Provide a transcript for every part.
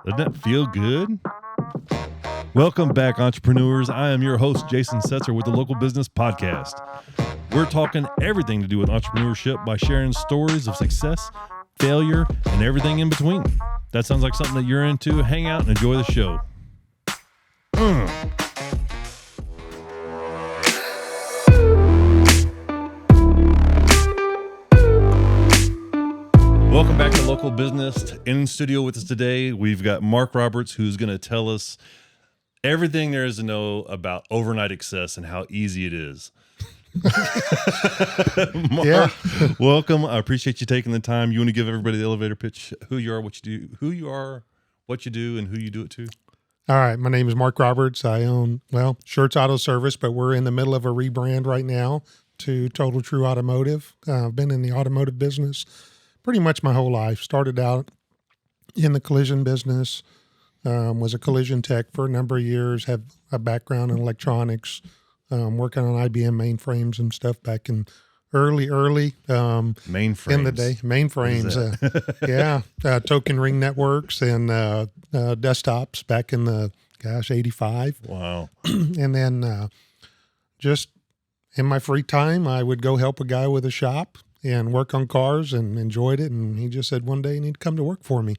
Doesn't that feel good? Welcome back, entrepreneurs. I am your host, Jason Setzer with the Local Business Podcast. We're talking everything to do with entrepreneurship by sharing stories of success, failure, and everything in between. That sounds like something that you're into. Hang out and enjoy the show. Welcome back to Local Business. In studio with us today, we've got Mark Roberts, who's going to tell us everything there is to know about overnight access and how easy it is. Mark, yeah. Welcome. I appreciate you taking the time. You want to give everybody the elevator pitch, who you are, what you do, and who you do it to? All right. My name is Mark Roberts. I own, Shirts Auto Service, but we're in the middle of a rebrand right now to Total True Automotive. I've been in the automotive business pretty much my whole life. Started out in the collision business, was a collision tech for a number of years, have a background in electronics, working on IBM mainframes and stuff back in early mainframes in the day. Mainframes, token ring networks and desktops back in the 85. Wow. And then just in my free time, I would go help a guy with a shop and work on cars and enjoyed it. And he just said, one day you need to come to work for me.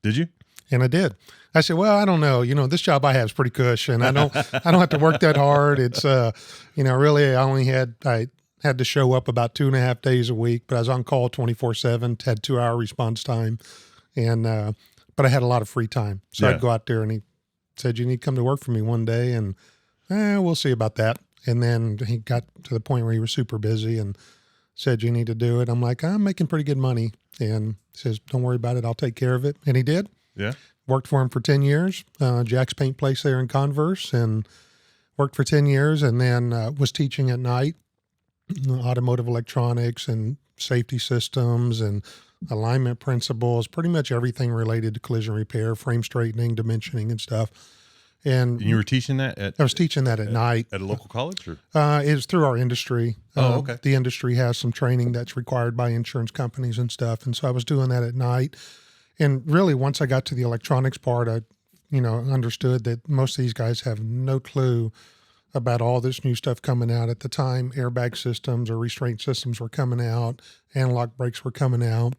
Did you? And I did. I said, well, I don't know. This job I have is pretty cush, and I don't have to work that hard. It's, really I had to show up about 2.5 days a week, but I was on call 24/7, had 2-hour response time. And, but I had a lot of free time. So I'd go out there, and he said, you need to come to work for me one day, and we'll see about that. And then he got to the point where he was super busy and said, you need to do it. I'm like, I'm making pretty good money. And he says, don't worry about it. I'll take care of it. And he did. Yeah. Worked for him for 10 years, Jack's Paint Place there in Converse, and worked for 10 years, and then was teaching at night, automotive electronics and safety systems and alignment principles, pretty much everything related to collision repair, frame straightening, dimensioning and stuff. And you were teaching that I was teaching that at night. At a local college? Or? It was through our industry. Oh, okay. The industry has some training that's required by insurance companies and stuff. And so I was doing that at night. And really, once I got to the electronics part, I, understood that most of these guys have no clue about all this new stuff coming out. At the time, airbag systems or restraint systems were coming out, analog brakes were coming out,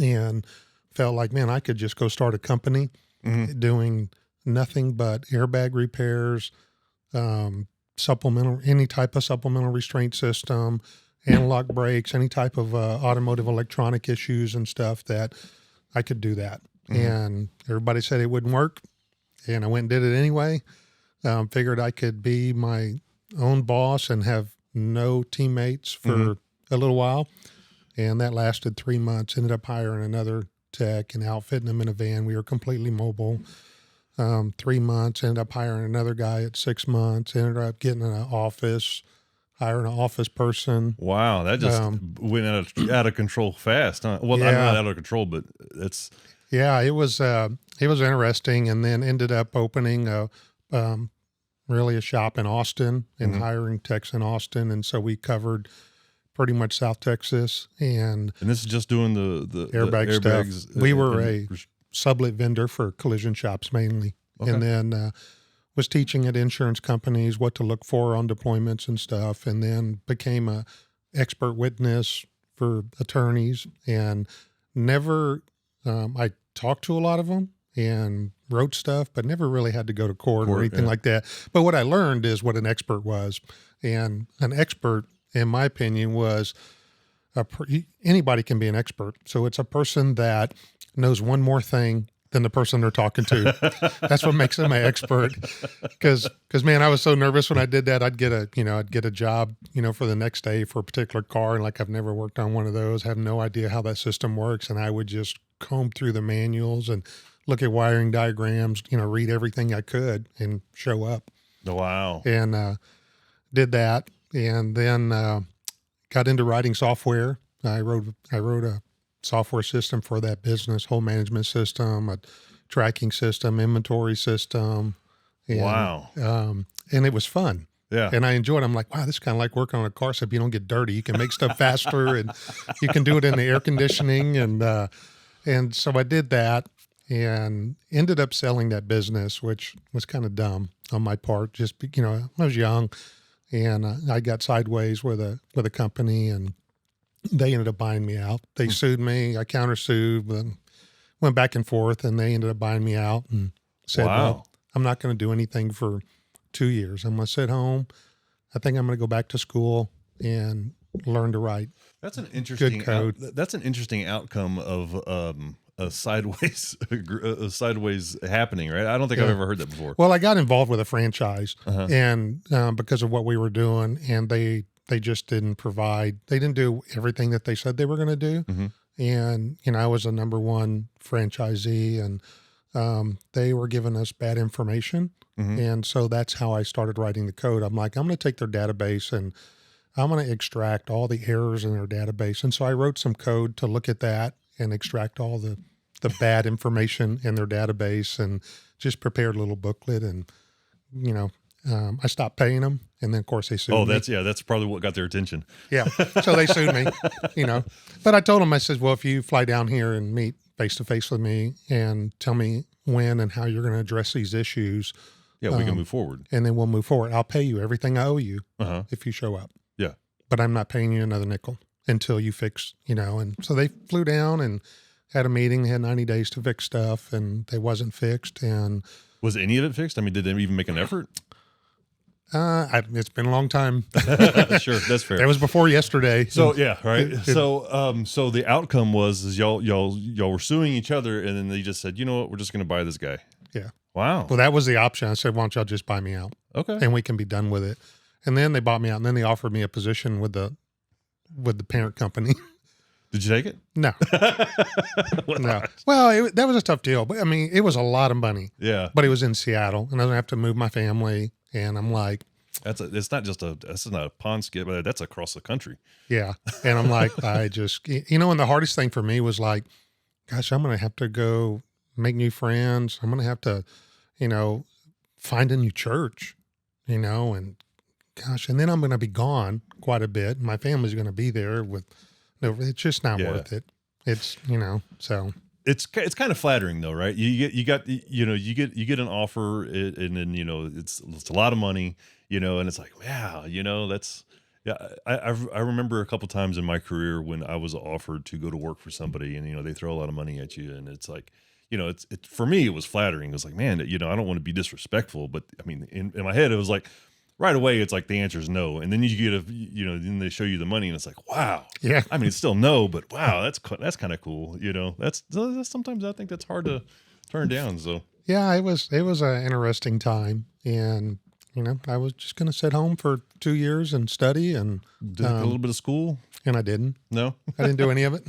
and felt like, man, I could just go start a company doing nothing but airbag repairs, any type of supplemental restraint system, analog brakes, any type of automotive electronic issues and stuff that I could do that. And everybody said it wouldn't work. And I went and did it anyway. Figured I could be my own boss and have no teammates for a little while. And that lasted 3 months. Ended up hiring another tech and outfitting them in a van. We were completely mobile. 3 months, ended up hiring another guy at 6 months, ended up getting an office, hiring an office person. Wow, that just went out of control fast, huh? Well, yeah. Not out of control, but it's... Yeah, it was interesting, and then ended up opening a shop in Austin and hiring techs in Austin, and so we covered pretty much South Texas. And this is just doing the airbag stuff. We were a sublet vendor for collision shops mainly. Okay. And then was teaching at insurance companies what to look for on deployments and stuff, and then became a expert witness for attorneys, and never, I talked to a lot of them and wrote stuff, but never really had to go to court or anything like that. But what I learned is what an expert was. And an expert, in my opinion, was anybody can be an expert. So it's a person that knows one more thing than the person they're talking to. That's what makes them an expert. Because man, I was so nervous when I did that. I'd get a job, for the next day for a particular car, and like I've never worked on one of those, have no idea how that system works, and I would just comb through the manuals and look at wiring diagrams, read everything I could and show up. Wow. And did that, and then got into writing software. I wrote a software system for that business, whole management system, a tracking system, inventory system. And, wow. And it was fun. Yeah. And I enjoyed it. I'm like, wow, this is kind of like working on a car. So if you don't get dirty, you can make stuff faster and you can do it in the air conditioning. And so I did that and ended up selling that business, which was kind of dumb on my part. Just, I was young and I got sideways with a company and they ended up buying me out. They sued me. I countersued, but went back and forth, and they ended up buying me out and said, well, I'm not going to do anything for 2 years. I'm going to sit home. I think I'm going to go back to school and learn to write. That's an interesting good code. That's an interesting outcome of a sideways happening, right? I don't think I've ever heard that before. Well, I got involved with a franchise, and because of what we were doing, and they just didn't provide. They didn't do everything that they said they were going to do. And I was a number one franchisee, and they were giving us bad information. And so that's how I started writing the code. I'm like, I'm going to take their database and I'm going to extract all the errors in their database. And so I wrote some code to look at that and extract all the bad information in their database, and just prepared a little booklet. And, I stopped paying them. And then of course they sued me. That's probably what got their attention. Yeah. So they sued me, but I told them, I said, well, if you fly down here and meet face to face with me and tell me when and how you're going to address these issues. Yeah, we can move forward. And then we'll move forward. I'll pay you everything I owe you if you show up. Yeah. But I'm not paying you another nickel until you fix, and so they flew down and had a meeting. They had 90 days to fix stuff, and they wasn't fixed. And was any of it fixed? I mean, did they even make an effort? It's been a long time. Sure, that's fair. It was before yesterday. So yeah, right. So the outcome was y'all were suing each other, and then they just said, you know what, we're just going to buy this guy. Yeah. Wow. Well, that was the option. I said, why don't y'all just buy me out? Okay. And we can be done with it. And then they bought me out, and then they offered me a position with the parent company. Did you take it? No. No. Well, that was a tough deal. But I mean, it was a lot of money. Yeah. But it was in Seattle, and I don't have to move my family. And I'm like, that's not a pond skip, but that's across the country. Yeah. And I'm like, I just, and the hardest thing for me was like, gosh, I'm going to have to go make new friends. I'm going to have to, find a new church, and gosh, and then I'm going to be gone quite a bit. My family's going to be there it's just not worth it. It's, so. It's kind of flattering though, right? You get an offer, and then it's a lot of money, and it's like, wow, I remember a couple times in my career when I was offered to go to work for somebody, and they throw a lot of money at you, and it's like, for me it was flattering. It was like, man, I don't want to be disrespectful, but I mean, in my head it was like, right away, it's like the answer is no, and then you get then they show you the money, and it's like, wow, yeah. I mean, it's still no, but wow, that's kind of cool, That's sometimes I think that's hard to turn down. So yeah, it was an interesting time, and I was just going to sit home for 2 years and study and did a little bit of school, and I didn't. No, I didn't do any of it.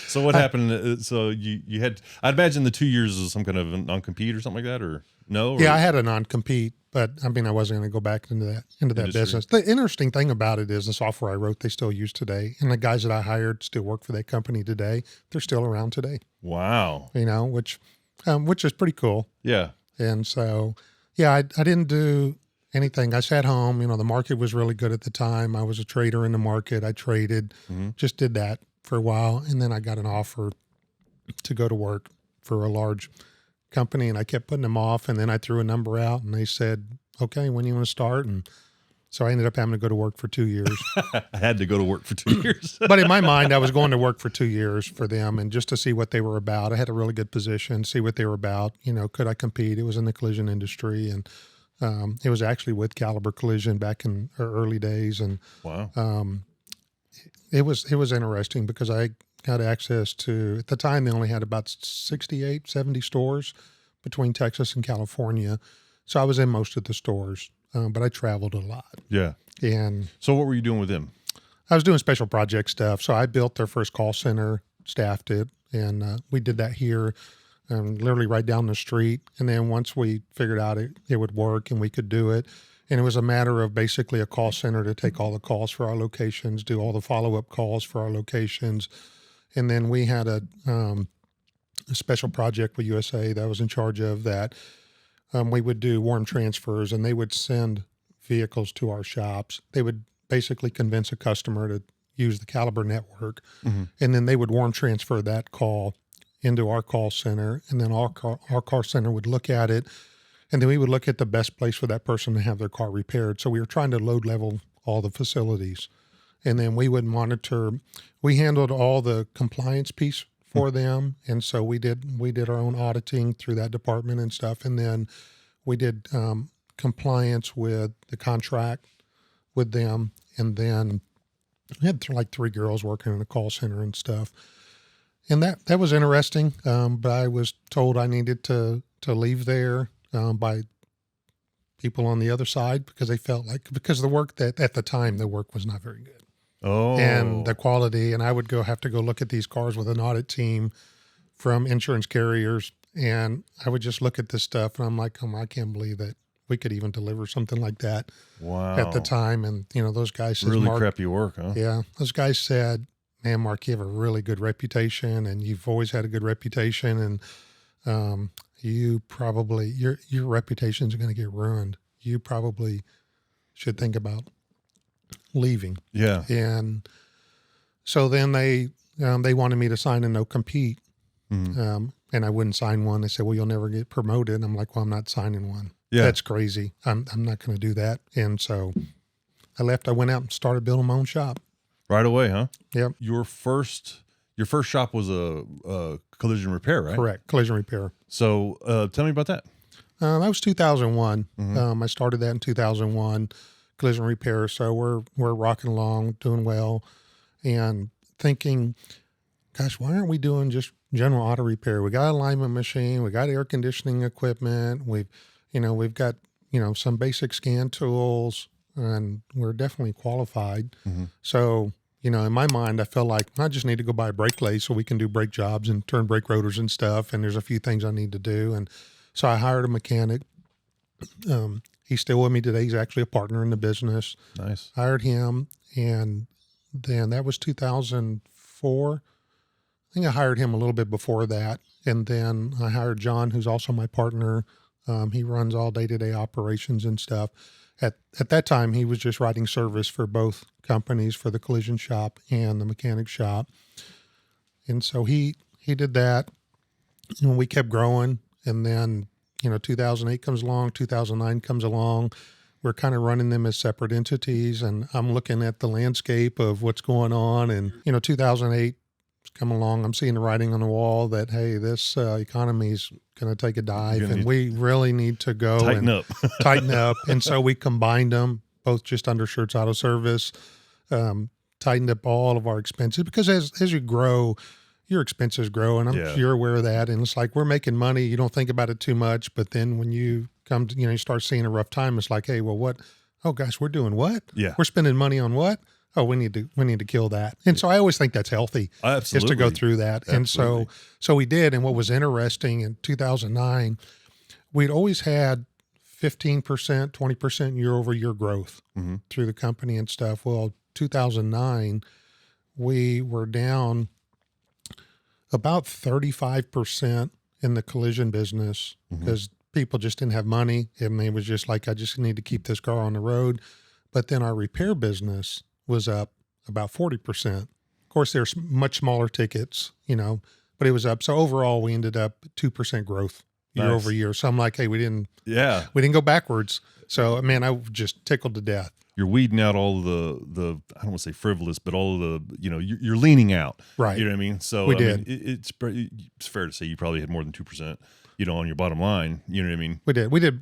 So what happened? So you had, I'd imagine the 2 years is some kind of a non-compete or something like that, or no? Or? Yeah, I had a non-compete, but I mean, I wasn't going to go back into that business. The interesting thing about it is the software I wrote, they still use today. And the guys that I hired still work for that company today. They're still around today. Wow. Which is pretty cool. Yeah. And so, yeah, I didn't do anything. I sat home, the market was really good at the time. I was a trader in the market. I traded, just did that for a while. And then I got an offer to go to work for a large company, and I kept putting them off. And then I threw a number out, and they said, okay, when you want to start? And so I ended up having to go to work for 2 years. I had to go to work for 2 years. But in my mind, I was going to work for 2 years for them, and just to see what they were about. I had a really good position, see what they were about. Could I compete? It was in the collision industry, and it was actually with Caliber Collision back in our early days. And wow, it was interesting because I got access to, at the time, they only had about 68, 70 stores between Texas and California. So I was in most of the stores, but I traveled a lot. Yeah. And so what were you doing with them? I was doing special project stuff. So I built their first call center, staffed it, and we did that here, literally right down the street. And then once we figured out it would work and we could do it, and it was a matter of basically a call center to take all the calls for our locations, do all the follow-up calls for our locations. And then we had a special project with USA that I was in charge of that. We would do warm transfers, and they would send vehicles to our shops. They would basically convince a customer to use the Caliber network, and then they would warm transfer that call into our call center, and then our call center would look at it, and then we would look at the best place for that person to have their car repaired. So we were trying to load level all the facilities, and then we would monitor. We handled all the compliance piece for them, and so we did our own auditing through that department and stuff, and then we did compliance with the contract with them, and then we had like 3 girls working in the call center and stuff. And that was interesting, but I was told I needed to leave there by people on the other side because they felt like, because the work that at the time, the work was not very good. Oh. And the quality, and I would have to go look at these cars with an audit team from insurance carriers, and I would just look at this stuff, and I'm like, I can't believe that we could even deliver something like that at the time. And, those guys said, really Mark, crappy work, huh? Yeah. Those guys said, man, Mark, you have a really good reputation, and you've always had a good reputation, and you probably, your reputation's going to get ruined. You probably should think about leaving. Yeah. And so then they wanted me to sign a no compete, and I wouldn't sign one. They said, well, you'll never get promoted. And I'm like, well, I'm not signing one. Yeah. That's crazy. I'm not going to do that. And so I left. I went out and started building my own shop. Right away, huh? Yep. Your first shop was a collision repair, right? Correct. Collision repair. So tell me about that. That was 2001. I started that in 2001, collision repair. So we're rocking along, doing well, and thinking, gosh, why aren't we doing just general auto repair? We got an alignment machine, we got air conditioning equipment, we've got some basic scan tools, and we're definitely qualified. So in my mind, I felt like I just need to go buy a brake lathe so we can do brake jobs and turn brake rotors and stuff. And there's a few things I need to do. And so I hired a mechanic. He's still with me today. He's actually a partner in the business. Nice. Hired him. And then that was 2004. I think I hired him a little bit before that. And then I hired John, who's also my partner. He runs all day-to-day operations and stuff. At that time, he was just writing service for both companies, for the collision shop and the mechanic shop. And so he did that, and we kept growing. And then, 2008 comes along, 2009 comes along. We're kind of running them as separate entities, and I'm looking at the landscape of what's going on. And, 2008 come along, I'm seeing the writing on the wall that, hey, this economy is going to take a dive, and we really need to go tighten up. And so we combined them, both just undershirts auto service, tightened up all of our expenses, because as you grow, your expenses grow, and I'm sure you're aware of that. And it's like, we're making money. You don't think about it too much, but then when you come to, you start seeing a rough time, it's like, hey, well, what? Oh gosh, we're doing what? Yeah. We're spending money on what? Oh, we need to kill that. And so I always think that's healthy. Absolutely. Is to go through that. Absolutely. And so we did. And what was interesting in 2009, we'd always had 15%, 20% year over year growth through the company and stuff. Well, 2009, we were down about 35% in the collision business because people just didn't have money. And it was just like, I just need to keep this car on the road. But then our repair business was up about 40%. Of course, there's much smaller tickets, but it was up. So overall, we ended up 2% growth year over year. So I'm like, hey, we didn't go backwards. So, man, I was just tickled to death. You're weeding out all the I don't want to say frivolous, but all of the, you're leaning out. Right. You know what I mean? So we did. It's fair to say you probably had more than 2%, on your bottom line. You know what I mean?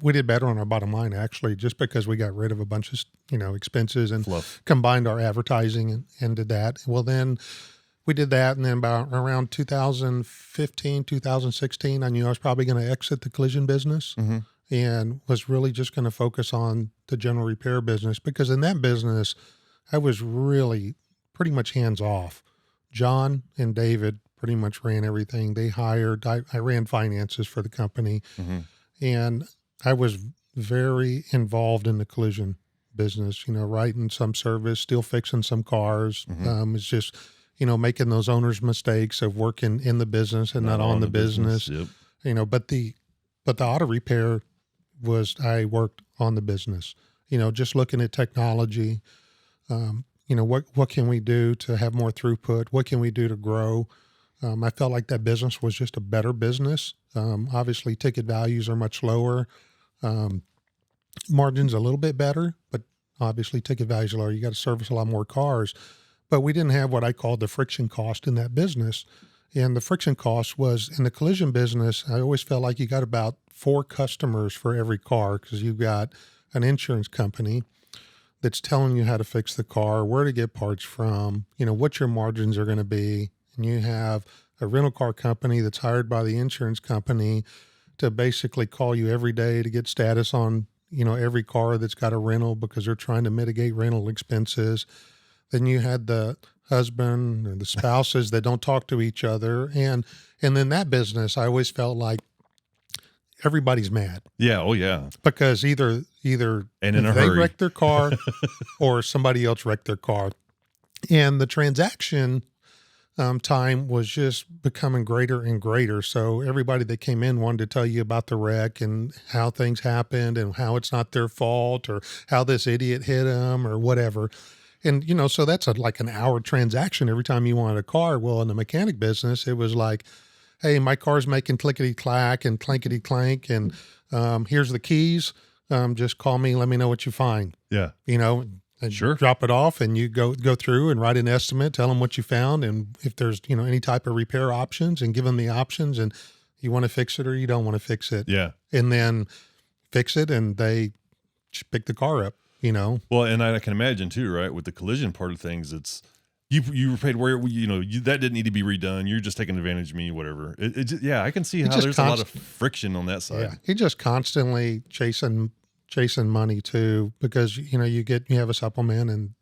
We did better on our bottom line, actually, just because we got rid of a bunch of, expenses and fluff. Combined our advertising and did that. Well, then we did that. And then about around 2015, 2016, I knew I was probably going to exit the collision business and was really just going to focus on the general repair business, because in that business, I was really pretty much hands off. John and David pretty much ran everything. They hired, I ran finances for the company, and I was very involved in the collision business, writing some service, still fixing some cars. It's just, making those owner's mistakes of working in the business and not on the business. Yep. But the auto repair was, I worked on the business. just looking at technology. What can we do to have more throughput? What can we do to grow? I felt like that business was just a better business. Obviously, ticket values are much lower. Margins a little bit better, but obviously ticket values are lower. You got to service a lot more cars. But we didn't have what I called the friction cost in that business. And the friction cost was in the collision business, I always felt like you got about 4 customers for every car, because you've got an insurance company that's telling you how to fix the car, where to get parts from, what your margins are going to be. And you have a rental car company that's hired by the insurance company to basically call you every day to get status on, every car that's got a rental, because they're trying to mitigate rental expenses. Then you had the husband or the spouses that don't talk to each other. And then that business, I always felt like everybody's mad. Yeah. Oh yeah. Because either and in a they hurry. wrecked their car or somebody else wrecked their car. And the transaction time was just becoming greater and greater. So everybody that came in wanted to tell you about the wreck and how things happened and how it's not their fault or how this idiot hit them or whatever. And, so that's like an hour transaction every time you wanted a car. Well, in the mechanic business, it was like, hey, my car's making clickety-clack and clankety-clank, and here's the keys. Just call me, let me know what you find. Yeah. And Sure. drop it off, and you go through and write an estimate, tell them what you found, and if there's, any type of repair options, and give them the options, and you want to fix it or you don't want to fix it. Yeah. And then fix it, and they pick the car up. Well, and I can imagine too, right? With the collision part of things, it's you were paid where that didn't need to be redone. You're just taking advantage of me, whatever. I can see how there's a lot of friction on that side. Yeah, he's just constantly chasing money too, because you have a supplement, and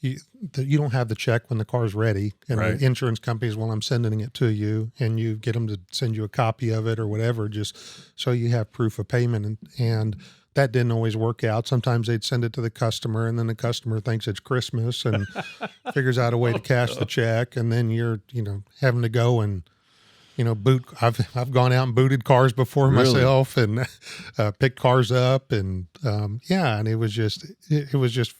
you don't have the check when the car's ready, and right. The insurance companies, well, I'm sending it to you, and you get them to send you a copy of it or whatever, just so you have proof of payment, and that didn't always work out. Sometimes they'd send it to the customer, and then the customer thinks it's Christmas and figures out a way to cash the check, and then you're having to go and boot. I've gone out and booted cars before myself, and picked cars up, and and it was just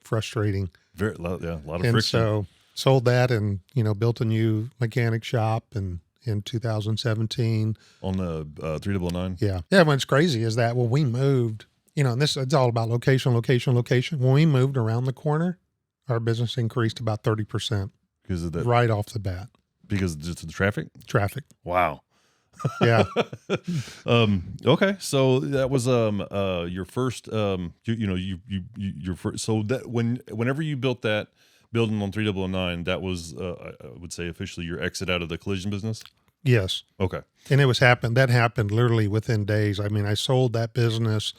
frustrating. A lot of friction. And so sold that, and built a new mechanic shop, and in 2017 on the 399. Yeah. What's crazy is that when we moved, and it's all about location. When we moved around the corner, our business increased about 30% because of that, right off the bat. Because of just the traffic. Wow. Yeah. Okay. So that was your first your first. So that whenever you built that building on 3009, that was I would say officially your exit out of the collision business. Yes. Okay. And that happened literally within days. I mean, I sold that business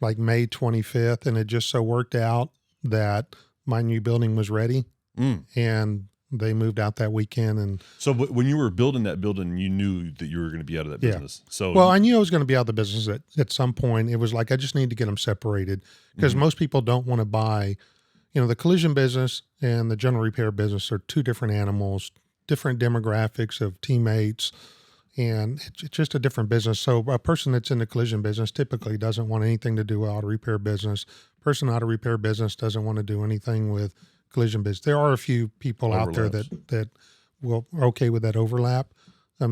like May 25th, and it just so worked out that my new building was ready, and they moved out that weekend. And so when you were building that building, you knew that you were going to be out of that business. So, well, I knew I was going to be out of the business at some point. It was like, I just need to get them separated, because most people don't want to buy, the collision business and the general repair business are two different animals, different demographics of teammates, and it's just a different business. So a person that's in the collision business typically doesn't want anything to do with auto repair business. Person auto repair business doesn't want to do anything with collision business. There are a few people out there that are okay with that overlap.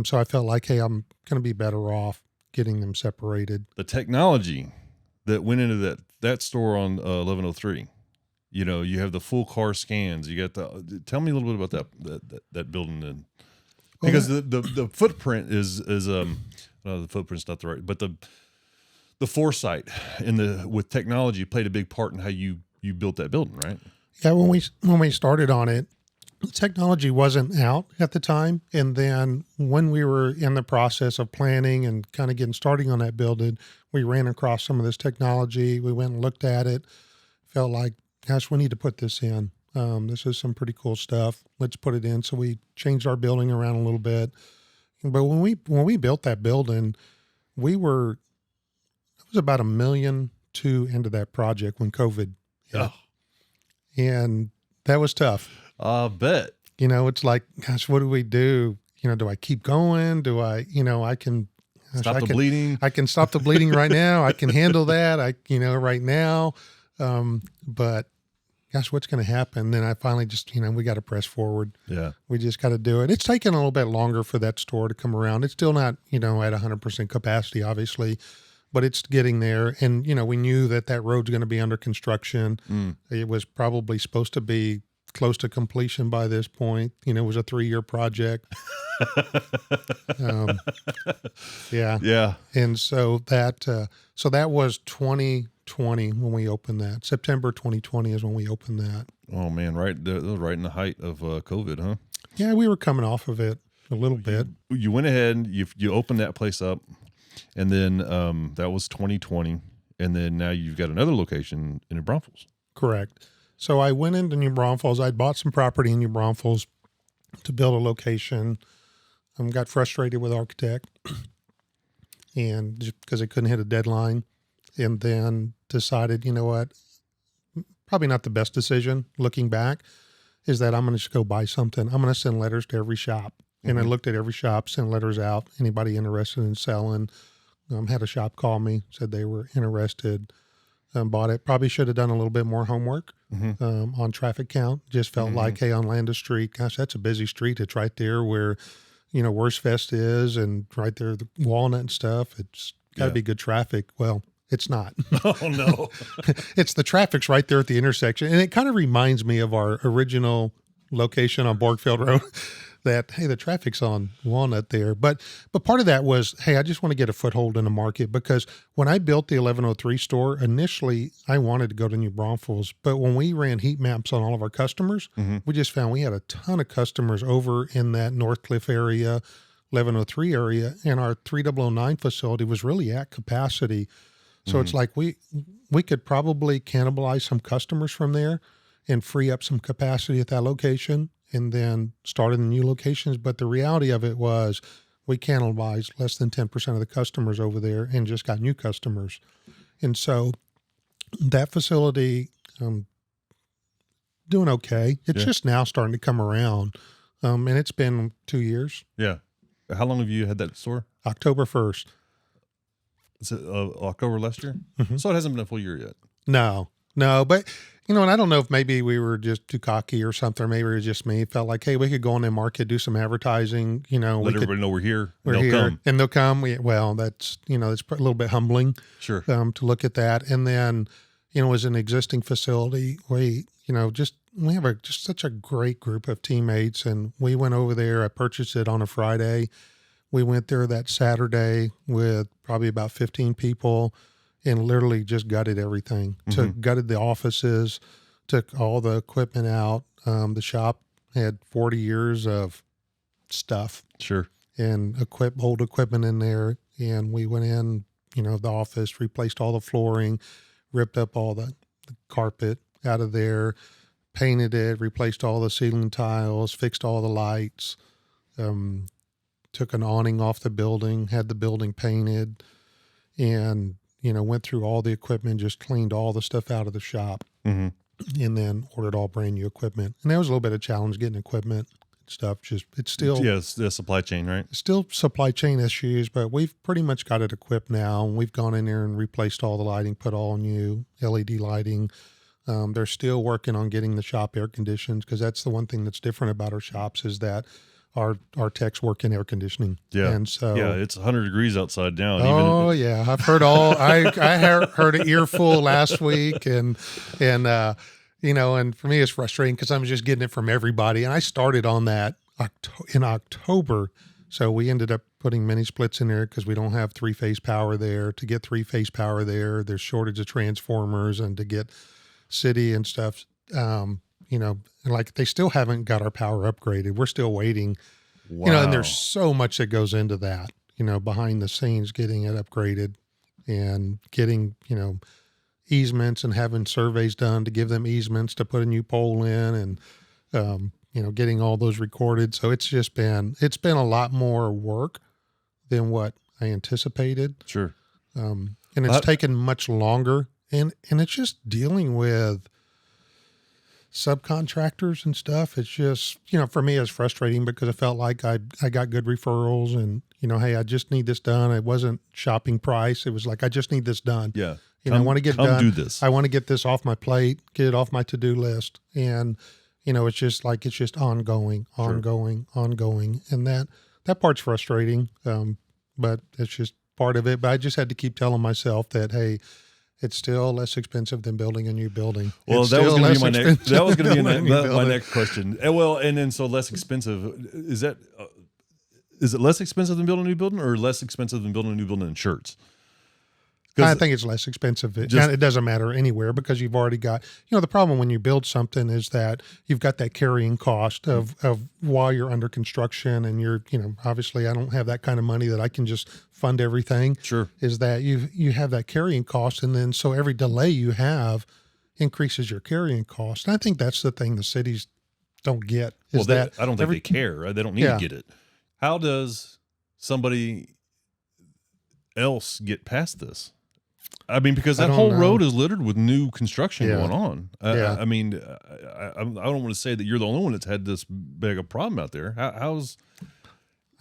So I felt like, hey, I'm going to be better off getting them separated. The technology that went into that store on 1103, you have the full car scans. You got tell me a little bit about that building then, because the footprint is the footprint's not the right, but the foresight with technology played a big part in how you built that building, right? Yeah, when we started on it, technology wasn't out at the time, and then when we were in the process of planning and kind of getting starting on that building, we ran across some of this technology. We went and looked at it, felt like, gosh, we need to put this in. This is some pretty cool stuff. Let's put it in. So we changed our building around a little bit. But when we built that building, it was about $1.2 million into that project when COVID hit. Oh. And that was tough. I bet. It's like, gosh, what do we do? Do I keep going? Do I Stop the bleeding. I can stop the bleeding right now. I can handle that. Right now. But gosh, what's going to happen? Then I finally just, we got to press forward. Yeah. We just got to do it. It's taken a little bit longer for that store to come around. It's still not, at 100% capacity, obviously, but it's getting there. And, we knew that road's going to be under construction. It was probably supposed to be close to completion by this point. It was a 3-year project. Yeah. Yeah. And so that was 2020 when we opened that. September 2020 is when we opened that. Oh man, right. That was right in the height of COVID, huh? Yeah, we were coming off of it a little bit. You went ahead and you opened that place up, and then that was 2020, and then now you've got another location in New Braunfels. Correct. So I went into New Braunfels. I'd bought some property in New Braunfels to build a location. Got frustrated with architect, and just because I couldn't hit a deadline, and then decided, what, probably not the best decision looking back, is that I'm going to just go buy something. I'm going to send letters to every shop. And I looked at every shop, sent letters out. Anybody interested in selling? Had a shop call me, said they were interested. Bought it. Probably should have done a little bit more homework on traffic count. Just felt like, hey, on Landis Street, gosh, that's a busy street. It's right there where, Worst Fest is, and right there, the Walnut and stuff. It's got to be good traffic. Well, it's not. Oh, no. It's the traffic's right there at the intersection. And it kind of reminds me of our original location on Borgfield Road. That, hey, the traffic's on Walnut there. But part of that was, hey, I just want to get a foothold in the market, because when I built the 1103 store, initially I wanted to go to New Braunfels. But when we ran heat maps on all of our customers, we just found we had a ton of customers over in that North Cliff area, 1103 area, and our 3009 facility was really at capacity. So it's like we could probably cannibalize some customers from there and free up some capacity at that location, and then started in the new locations. But the reality of it was we cannibalized less than 10% of the customers over there and just got new customers. And so that facility, doing okay. It's just now starting to come around. And it's been 2 years. Yeah. How long have you had that store? October 1st. Is it October last year? So it hasn't been a full year yet. No, but and I don't know if maybe we were just too cocky or something. Maybe it was just me. It felt like, hey, we could go in the market, do some advertising. Let everybody know we're here. We're here, come. And they'll come. That's it's a little bit humbling. Sure. To look at that, and then as an existing facility, we have just such a great group of teammates, and we went over there. I purchased it on a Friday. We went there that Saturday with probably about 15 people, and literally just gutted everything. Gutted the offices, took all the equipment out. The shop had 40 years of stuff. Sure. And old equipment in there. And we went in, the office, replaced all the flooring, ripped up all the carpet out of there, painted it, replaced all the ceiling tiles, fixed all the lights, took an awning off the building, had the building painted, and went through all the equipment, just cleaned all the stuff out of the shop, and then ordered all brand new equipment. And there was a little bit of challenge getting equipment and stuff. It's still it's the supply chain, right? Still supply chain issues, but we've pretty much got it equipped now. And we've gone in there and replaced all the lighting, put all new LED lighting. They're still working on getting the shop air conditioned, because that's the one thing that's different about our shops is that our techs work in air conditioning. Yeah. And so it's 100 degrees outside now. I've heard I heard an earful last week, and for me it's frustrating because I'm just getting it from everybody. And I started on that in October. So we ended up putting mini splits in there because we don't have 3-phase power there. To get 3-phase power there's shortage of transformers, and to get city and stuff, like they still haven't got our power upgraded. We're still waiting, and there's so much that goes into that, behind the scenes, getting it upgraded and getting, easements and having surveys done to give them easements to put a new pole in, and, getting all those recorded. So it's been a lot more work than what I anticipated. Sure. And it's taken much longer, and it's just dealing with subcontractors and stuff. It's just, for me, it's frustrating because I felt like I got good referrals and, hey, I just need this done. It wasn't shopping price. It was like, I just need this done. Yeah. I want to get done. Do this. I want to get this off my plate, get it off my to-do list. And, it's just ongoing. And that part's frustrating. But it's just part of it. But I just had to keep telling myself that, hey, it's still less expensive than building a new building. Well, that was going to be my next question. Well, and then so less expensive, is it less expensive than building a new building or less expensive than building a new building in shirts? I think it's less expensive. It doesn't matter anywhere because you've already got, the problem when you build something is that you've got that carrying cost of while you're under construction and you're, obviously I don't have that kind of money that I can just fund everything. Sure. Is that you have that carrying cost. And then so every delay you have increases your carrying cost. And I think that's the thing the cities don't get. I don't think they care. Right? They don't need to get it. How does somebody else get past this? I mean, because that whole road is littered with new construction going on. I mean, I don't want to say that you're the only one that's had this big a problem out there. How's?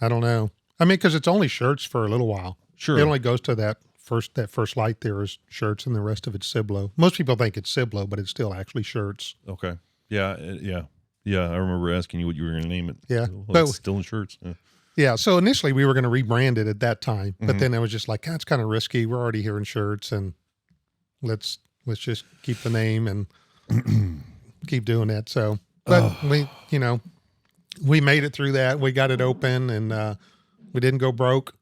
I don't know. I mean, because it's only shirts for a little while. Sure. It only goes to that first light there is shirts and the rest of it's Ciblo. Most people think it's Ciblo, but it's still actually shirts. Okay. Yeah. I remember asking you what you were going to name it. Yeah. Well, it's still in shirts. Yeah. Yeah, so initially we were going to rebrand it at that time, but then I was just like, it's kind of risky. We're already here in shirts, and let's just keep the name and keep doing that. So, but we made it through that. We got it open, and we didn't go broke.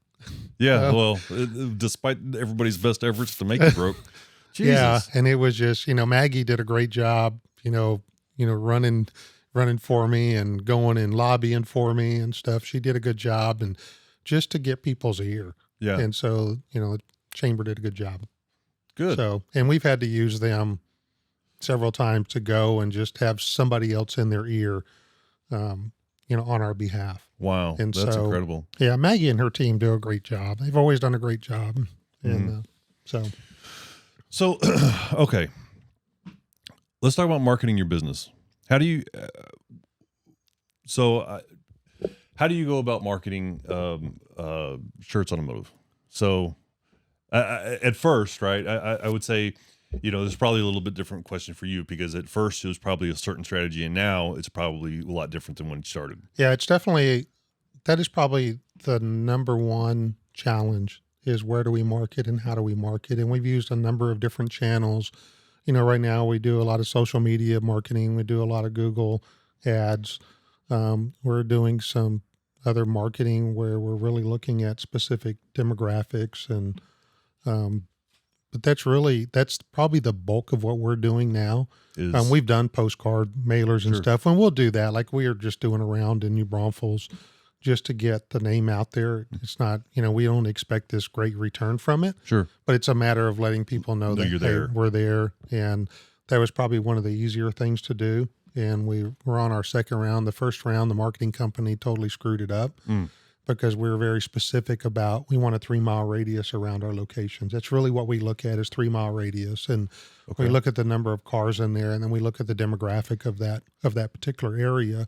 Yeah, despite everybody's best efforts to make it broke. Jesus. Yeah, and it was just Maggie did a great job. Running for me and going and lobbying for me and stuff. She did a good job and just to get people's ear. Yeah. And so, the chamber did a good job. Good. So, and we've had to use them several times to go and just have somebody else in their ear, on our behalf. Wow. And that's incredible. Yeah. Maggie and her team do a great job. They've always done a great job. And So, okay. Let's talk about marketing your business. How do you go about marketing Shirts Automotive? So at first, right, I would say, there's probably a little bit different question for you because at first it was probably a certain strategy and now it's probably a lot different than when you started. Yeah, that is probably the number one challenge is where do we market and how do we market? And we've used a number of different channels. Right now we do a lot of social media marketing. We do a lot of Google ads. We're doing some other marketing where we're really looking at specific demographics and, but that's probably the bulk of what we're doing now. We've done postcard mailers and stuff, and we'll do that. Like we are just doing around in New Braunfels just to get the name out there. It's not, we don't expect this great return from it. Sure. But it's a matter of letting people know that you're there. We're there. And that was probably one of the easier things to do. And we were on our second round. The first round, the marketing company totally screwed it up because we were very specific about, we want a 3-mile radius around our locations. That's really what we look at is 3-mile radius. And we look at the number of cars in there and then we look at the demographic of that particular area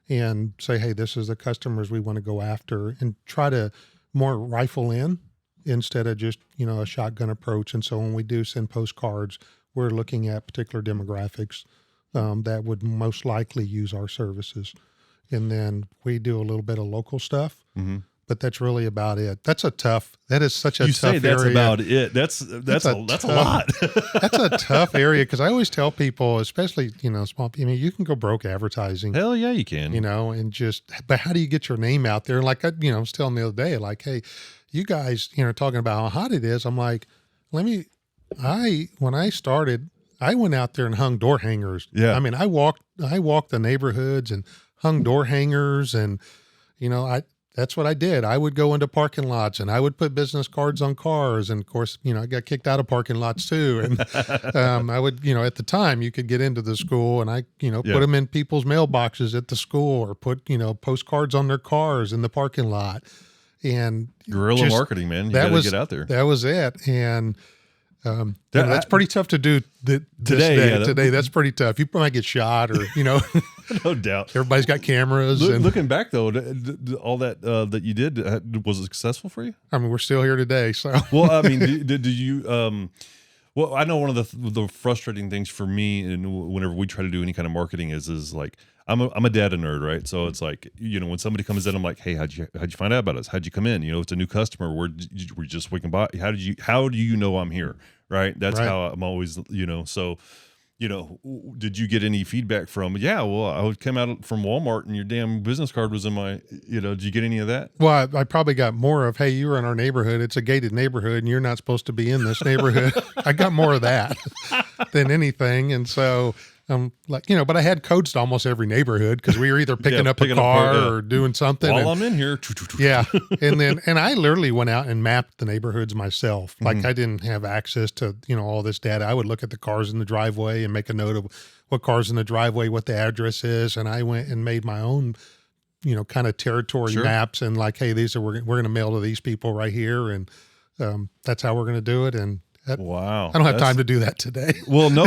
and say, hey, this is the customers we want to go after and try to more rifle in instead of just, a shotgun approach. And so when we do send postcards, we're looking at particular demographics that would most likely use our services. And then we do a little bit of local stuff, but that's really about it. That is such a tough area. You say that's about it. That's a lot. That's a tough area because I always tell people, especially, small people, you can go broke advertising. Hell yeah, you can. But how do you get your name out there? Like I was telling the other day, like, hey, you guys, talking about how hot it is. I'm like, when I started, I went out there and hung door hangers. Yeah. I mean, I walked the neighborhoods and hung door hangers and, that's what I did. I would go into parking lots and I would put business cards on cars. And of course, I got kicked out of parking lots too. And I would, at the time you could get into the school and I, put them in people's mailboxes at the school or put, postcards on their cars in the parking lot. And guerrilla marketing, man. You got to get out there. That was it. And That's pretty tough to do today. That's pretty tough. You might get shot or, no doubt. Everybody's got cameras. Looking back though, all that that you did, was it successful for you? I mean, we're still here today. So, well, I mean, did you, well, I know one of the frustrating things for me, and whenever we try to do any kind of marketing is like, I'm a data nerd, right? So it's like, when somebody comes in, I'm like, hey, how'd you find out about us? How'd you come in? It's a new customer. We're just swinging by. How do you know I'm here? Right. That's how I'm always, so, did you get any feedback from, well, I would come out from Walmart and your damn business card was in my, did you get any of that? Well, I probably got more of, hey, you were in our neighborhood. It's a gated neighborhood and you're not supposed to be in this neighborhood. I got more of that than anything. And so, but I had codes to almost every neighborhood because we were either picking up a car or doing something. While I'm in here. Yeah. And I literally went out and mapped the neighborhoods myself. Like I didn't have access to, all this data. I would look at the cars in the driveway and make a note of what cars in the driveway, what the address is. And I went and made my own, kind of territory maps and like, hey, we're going to mail to these people right here. And that's how we're going to do it. And wow. I don't have time to do that today. Well, no.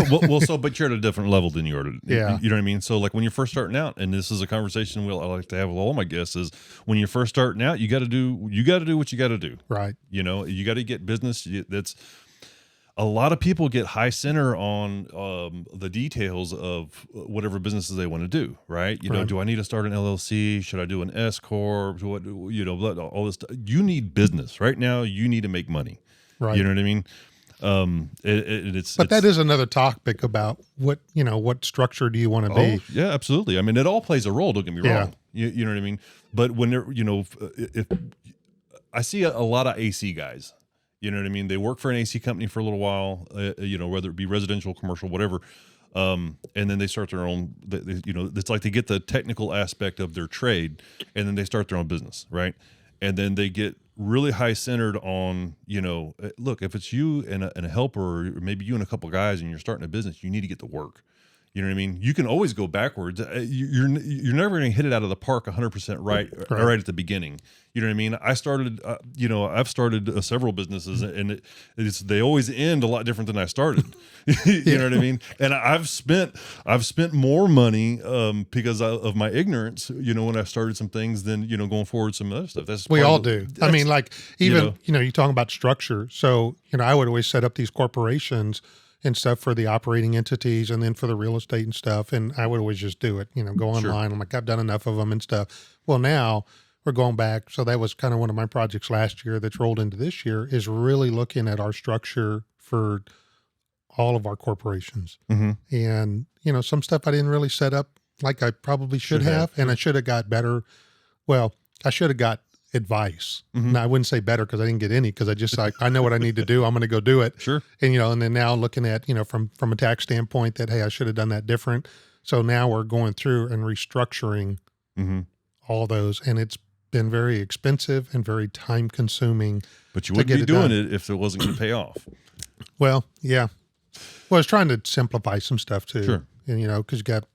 But you're at a different level than you are. Yeah. You know what I mean? So like when you're first starting out, and this is a conversation I like to have with all my guests, is when you're first starting out, you got to do what you got to do. Right. You got to get business. That's a lot of people get high center on the details of whatever businesses they want to do. Right. Do I need to start an LLC? Should I do an S corp? What, all this stuff. You need business right now. You need to make money. Right. You know what I mean? That is another topic about what structure do you want to be? Yeah, absolutely. I mean, it all plays a role. Don't get me wrong. You know what I mean? But when if I see a lot of AC guys, you know what I mean? They work for an AC company for a little while, whether it be residential, commercial, whatever. And then they start their own, it's like they get the technical aspect of their trade and then they start their own business. Right. And then they get really high centered on, look, if it's you and a helper, or maybe you and a couple of guys and you're starting a business, you need to get to work. You know what I mean? You can always go backwards. You're never going to hit it out of the park 100% right at the beginning. You know what I mean? I started, I've started several businesses, and they always end a lot different than I started. You know what I mean? And I've spent more money because of my ignorance. When I started some things than going forward some other stuff. We all do. I mean, like even you're talking about structure. So I would always set up these corporations and stuff for the operating entities and then for the real estate and stuff. And I would always just do it, go online. Sure. I'm like, I've done enough of them and stuff. Well, now we're going back. So that was kind of one of my projects last year that's rolled into this year, is really looking at our structure for all of our corporations. Mm-hmm. And, some stuff I didn't really set up like I probably should have. And I should have got better. Well, I should have got advice. Mm-hmm. Now I wouldn't say better because I didn't get any, because I just I know what I need to do. I'm going to go do it. Sure. And and then now looking at from a tax standpoint that, hey, I should have done that different. So now we're going through and restructuring all those, and it's been very expensive and very time consuming. But you wouldn't be doing it if it wasn't going to pay off. Well, yeah. Well, I was trying to simplify some stuff too. Sure. And because you got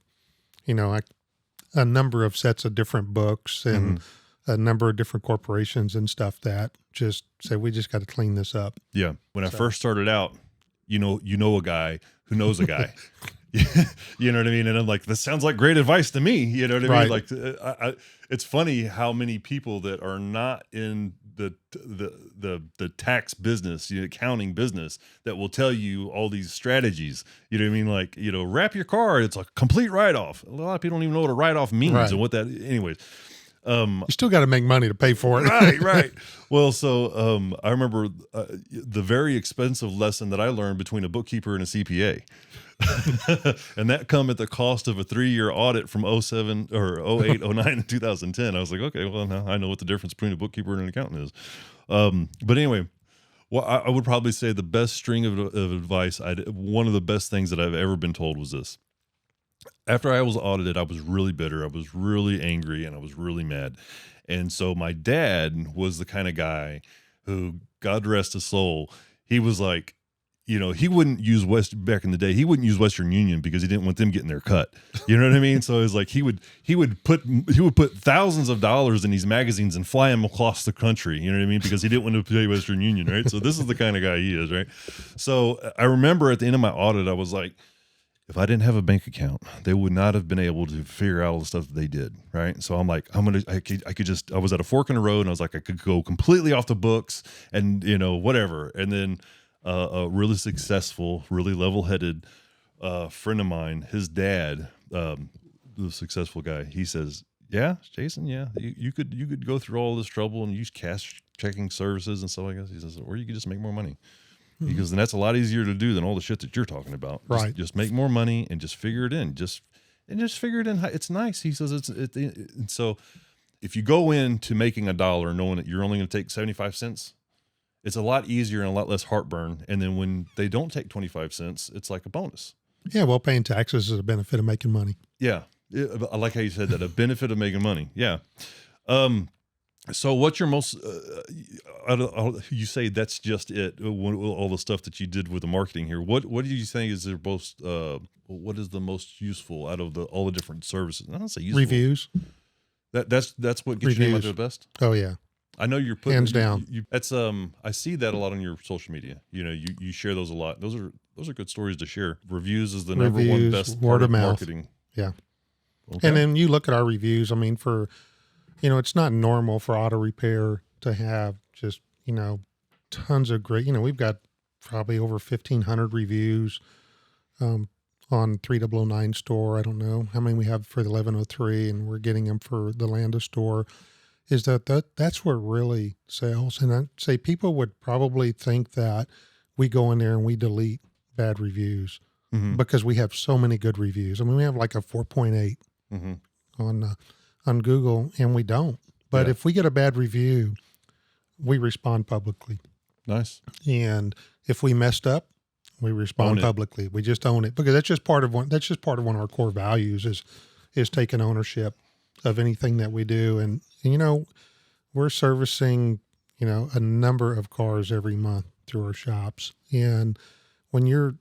a number of sets of different books and a number of different corporations and stuff that just say, we just got to clean this up. Yeah. When I first started out, you know a guy who knows a guy. You know what I mean? And I'm like, this sounds like great advice to me. You know what I mean? Like, it's funny how many people that are not in the tax business, accounting business, that will tell you all these strategies. You know what I mean? Like, wrap your card. It's a complete write-off. A lot of people don't even know what a write-off means and what that, anyways. You still got to make money to pay for it. Right. Well, so I remember the very expensive lesson that I learned between a bookkeeper and a CPA. And that come at the cost of a 3-year audit from 07 or 08, 09, and 2010. I was like, okay, well, now I know what the difference between a bookkeeper and an accountant is. But anyway, well, I would probably say the best string of advice, one of the best things that I've ever been told was this. After I was audited, I was really bitter. I was really angry, and I was really mad. And so my dad was the kind of guy who, God rest his soul, he was like, he wouldn't use back in the day, he wouldn't use Western Union because he didn't want them getting their cut. You know what I mean? So it's like he would put thousands of dollars in these magazines and fly them across the country. You know what I mean? Because he didn't want to pay Western Union, right? So this is the kind of guy he is, right? So I remember at the end of my audit, I was like, if I didn't have a bank account, they would not have been able to figure out all the stuff that they did, right? So I'm like, I was at a fork in the road, and I was like, I could go completely off the books and, whatever. And then a really successful, really level-headed friend of mine, his dad, the successful guy, he says, yeah, Jason, yeah, you could go through all this trouble and use cash checking services and stuff like that. He says, or you could just make more money. Because then that's a lot easier to do than all the shit that you're talking about. Right. Just make more money and just figure it in. Just figure it in. It's nice. He says and so if you go into making $1 knowing that you're only going to take 75 cents, it's a lot easier and a lot less heartburn. And then when they don't take 25 cents, it's like a bonus. Yeah. Well, paying taxes is a benefit of making money. Yeah. I like how you said that, a benefit of making money. Yeah. So what's your most, you say that's just it, all the stuff that you did with the marketing here. What do you think is their most, what is the most useful out of all the different services? I don't say useful. Reviews. That's what gets your name out there the best? Oh, yeah. I know you're putting. Hands down. That's I see that a lot on your social media. You share those a lot. Those are good stories to share. Reviews is the number one best word of mouth. Marketing. Yeah. Okay. And then you look at our reviews. I mean, it's not normal for auto repair to have just, tons of great, we've got probably over 1,500 reviews on 3009 store. I don't know how many we have for the 1103, and we're getting them for the Landa store. Is that's what really sells. And I'd say people would probably think that we go in there and we delete bad reviews because we have so many good reviews. I mean, we have like a 4.8 on Google, and we don't. But if we get a bad review, we respond publicly. Nice. And if we messed up, we respond publicly. We just own it, because that's just part of one of our core values is taking ownership of anything that we do. And we're servicing, a number of cars every month through our shops. And when you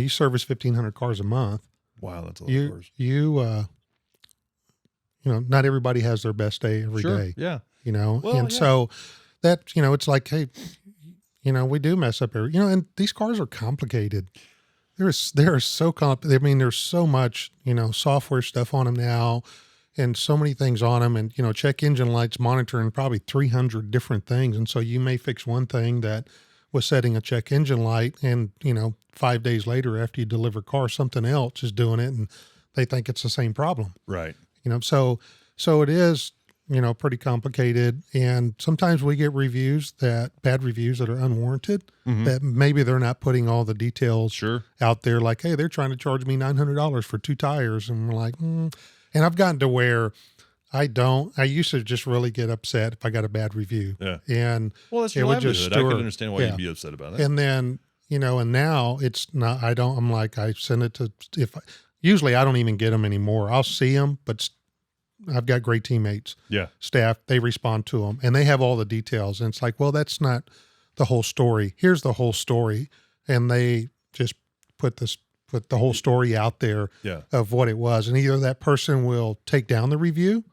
service 1,500 cars a month. Wow, that's a lot of cars. Not everybody has their best day every day. Yeah. So that, it's like, hey, we do mess up every, and these cars are complicated. They're so complicated. I mean, there's so much, software stuff on them now and so many things on them, and, check engine lights monitoring probably 300 different things. And so you may fix one thing that was setting a check engine light, and, 5 days later after you deliver a car, something else is doing it, and they think it's the same problem. Right. So it is, pretty complicated. And sometimes we get bad reviews that are unwarranted, that maybe they're not putting all the details out there. Like, hey, they're trying to charge me $900 for 2 tires. And we're like, And I've gotten to where I used to just really get upset if I got a bad review. Yeah. And well, that's your livelihood. I could understand why you'd be upset about it. And then, and now it's not, I'm like, I send it to, usually I don't even get them anymore. I'll see them, but I've got great teammates, staff, they respond to them, and they have all the details. And it's like, well, that's not the whole story. Here's the whole story. And they just put the whole story out there of what it was. And either that person will take down the review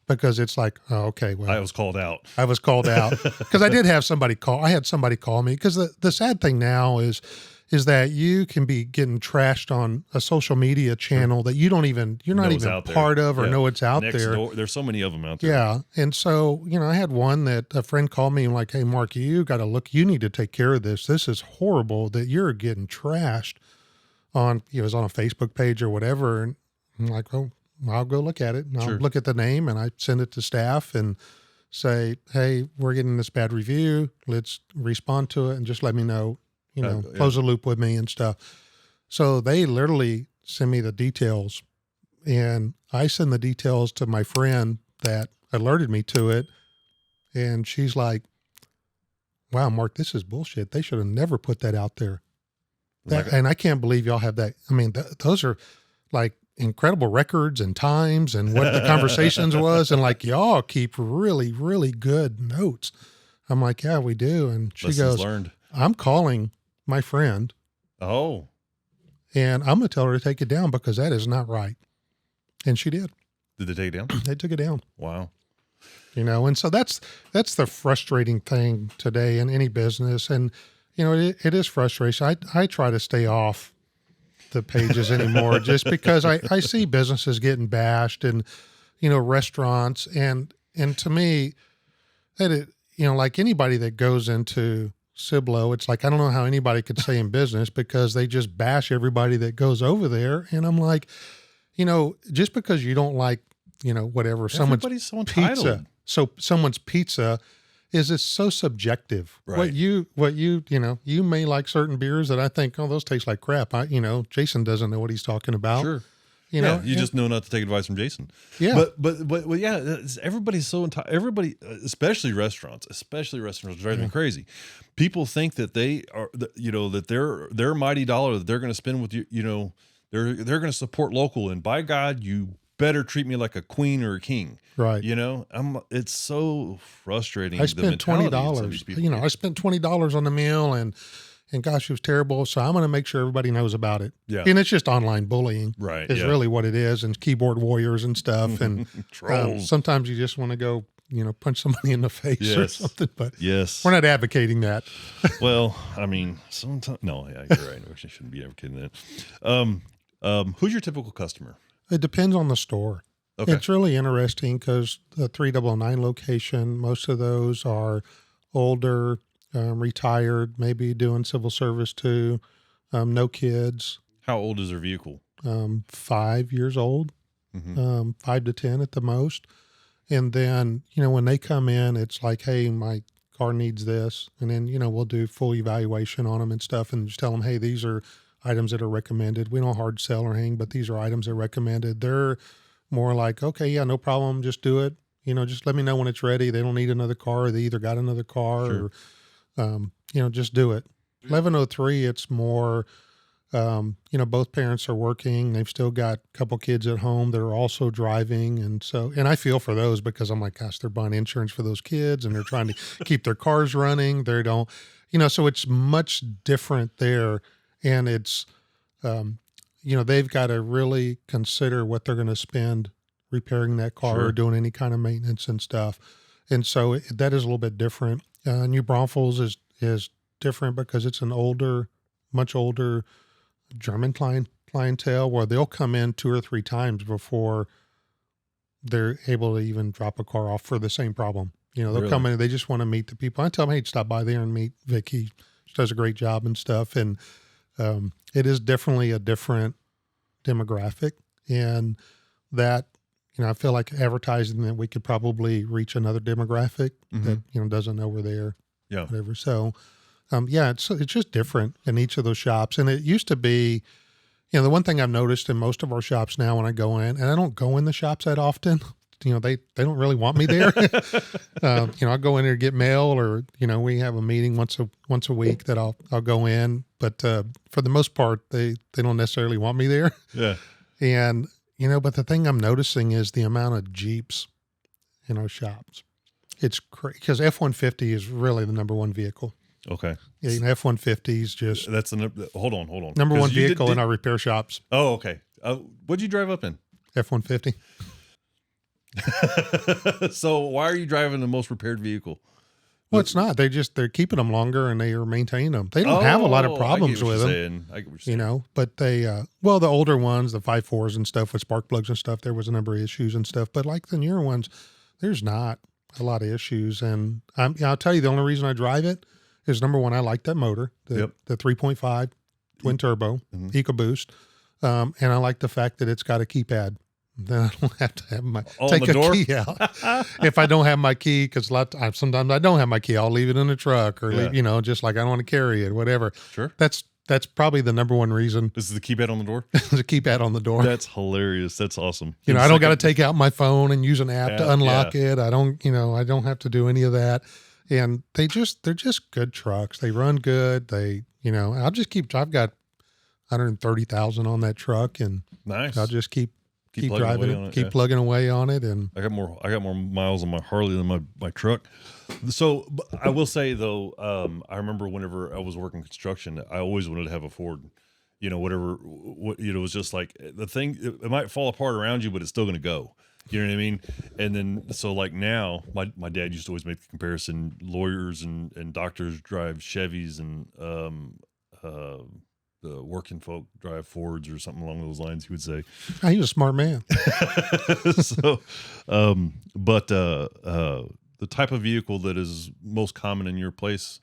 because it's like, oh, okay, well, I was called out because I did have somebody I had somebody call me, because the sad thing now is that you can be getting trashed on a social media channel that you're not even part of or know it's out there. There's so many of them out there. Yeah. And so, I had one that a friend called me and like, hey, Mark, you got to look, you need to take care of this. This is horrible that you're getting trashed on, it was on a Facebook page or whatever. And I'm like, oh, I'll go look at it. And I'll look at the name, and I send it to staff and say, hey, we're getting this bad review. Let's respond to it and just let me know. Close the loop with me and stuff. So they literally send me the details, and I send the details to my friend that alerted me to it. And she's like, wow, Mark, this is bullshit. They should have never put that out there. And I can't believe y'all have that. I mean, those are like incredible records and times and what the conversations was. And like, y'all keep really, really good notes. I'm like, yeah, we do. And she goes, learned. I'm calling my friend. Oh. And I'm going to tell her to take it down because that is not right. And she did. Did they take it down? They took it down. Wow. And so that's the frustrating thing today in any business. And, it is frustration. I try to stay off the pages anymore just because I see businesses getting bashed and, restaurants. And to me, that like anybody that goes into Ciblo, it's like, I don't know how anybody could stay in business because they just bash everybody that goes over there. And I'm like, just because you don't like, whatever, Everybody's so entitled. pizza. So someone's pizza it's so subjective. Right. You may like certain beers that I think, oh, those taste like crap. Jason doesn't know what he's talking about. Sure. You just know not to take advice from Jason. Yeah. But yeah, everybody's so entitled. Everybody, especially restaurants, drive me crazy. People think that they are, that their mighty dollar that they're going to spend with you, they're going to support local, and by God, you better treat me like a queen or a king. Right. It's so frustrating. I spent $20. I spent $20 on the meal, and gosh, it was terrible. So I'm going to make sure everybody knows about it. Yeah. And it's just online bullying. Right. Is really what it is, and keyboard warriors and stuff. And trolls. Sometimes you just want to go, punch somebody in the face or something. But yes, we're not advocating that. Well, I mean, sometimes no. Yeah, you're right. I shouldn't be advocating that. Who's your typical customer? It depends on the store. Okay. It's really interesting because the 399 location, most of those are older, retired, maybe doing civil service too, no kids. How old is their vehicle? 5 years old, 5 to 10 at the most. And then, when they come in, it's like, hey, my car needs this. And then, we'll do full evaluation on them and stuff and just tell them, hey, these are items that are recommended. We don't hard sell or hang, but these are items that are recommended. They're more like, okay, yeah, no problem. Just do it. Just let me know when it's ready. They don't need another car. Or they either got another car or, just do it. 1103, it's more, both parents are working. They've still got a couple kids at home that are also driving. And I feel for those because I'm like, gosh, they're buying insurance for those kids and they're trying to keep their cars running. They don't, so it's much different there. And it's, they've got to really consider what they're going to spend repairing that car or doing any kind of maintenance and stuff. And so that is a little bit different. New Braunfels is different because it's an much older German clientele where they'll come in 2 or 3 times before they're able to even drop a car off for the same problem. They'll come in, they just want to meet the people. I tell them, hey, stop by there and meet Vicky. She does a great job and stuff. And it is definitely a different demographic, and that, I feel like advertising that we could probably reach another demographic that, doesn't know we're there. Yeah. Whatever. So, it's just different in each of those shops. And it used to be, the one thing I've noticed in most of our shops now when I go in, and I don't go in the shops that often, they don't really want me there. I'll go in there to get mail or, we have a meeting once a week that I'll go in, but, for the most part, they don't necessarily want me there. Yeah. And, but the thing I'm noticing is the amount of Jeeps in our shops. It's crazy because F-150 is really the number one vehicle. Okay. Yeah, F-150 is just. That's hold on. Number one vehicle in our repair shops. Oh, okay. What'd you drive up in? F-150. So why are you driving the most repaired vehicle? Well, it's not. They're keeping them longer and they are maintaining them. They don't have a lot of problems with them. I get what you're saying. But they, the older ones, the 5.4s and stuff with spark plugs and stuff, there was a number of issues and stuff. But like the newer ones, there's not a lot of issues. And I'll tell you, the only reason I drive it is number one, I like that motor, the 3.5 twin turbo EcoBoost. And I like the fact that it's got a keypad. Then I don't have to have take a key out. If I don't have my key, because sometimes I don't have my key, I'll leave it in the truck or leave, just like I don't want to carry it, whatever. Sure. That's probably the number one reason. This is the keypad on the door? There's a keypad on the door. That's hilarious. That's awesome. I don't got to take out my phone and use an app to unlock it. I don't, I don't have to do any of that. And they're just good trucks. They run good. They, I've got 130,000 on that truck and nice. I'll just keep keep driving it, keep plugging away on it. And I got more miles on my Harley than my truck. So I will say though, I remember whenever I was working construction, I always wanted to have a Ford. You know, it was just like the thing. It might fall apart around you, but it's still going to go. You know what I mean? And then, so like now, my dad used to always make the comparison. Lawyers and doctors drive Chevys, and the working folk drive Fords or something along those lines. He would say. He's a smart man. So, but the type of vehicle that is most common in your place,